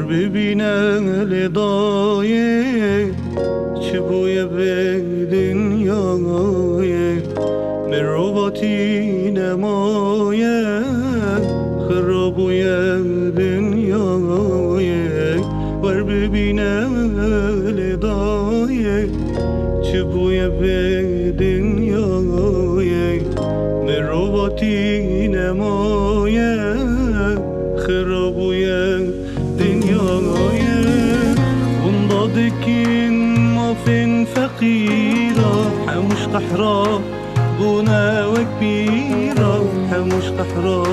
ببینم لدای چه بوی به دنیای مروباتی نمای خرابوی دنیای ور ببینم لدای چه بوی به دنیای مروباتی نمای خرابوی دنیای وندادكين ما فين فقيرة حمش قحرة بونا وكبيرة حمش قحرة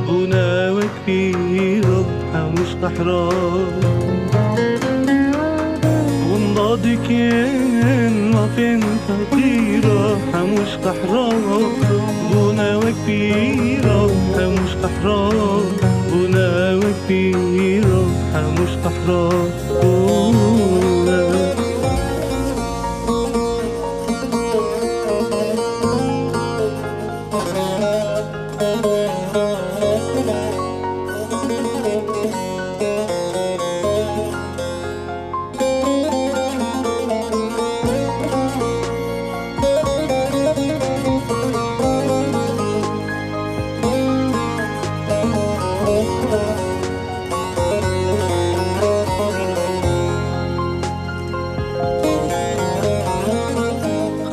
بونا وكبيرة حمش قحرة وندادكين ما فين فقيرة حمش قحرة بونا وكبيرة حمش قحرة بونا وكبيرة حمش قحرة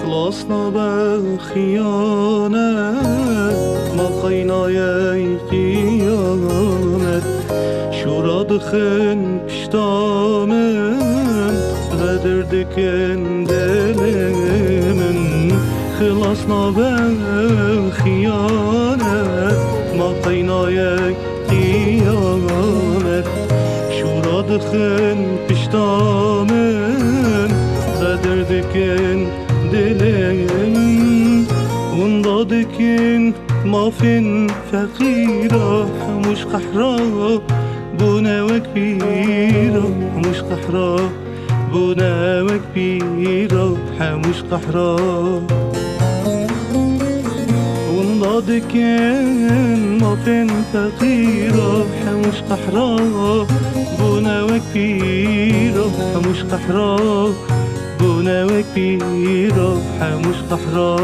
خلصنا بالخيانة ما قينا يا قيامت شورا دخن بشتامن غدر دكن دلمن خلصنا بالخيانة ما قينا يا قيامت شورا دخن بشتامن غدر دكن دلم وندادكين ما فين فقيرة مش قحرة بونا وكبيرة مش قحرة بونا وكبيرة مش قحرة وندادكين ما فين فقيرة مش قحرة بونا وكبيرة مش قحرة بونا وكبيرة مش قحرة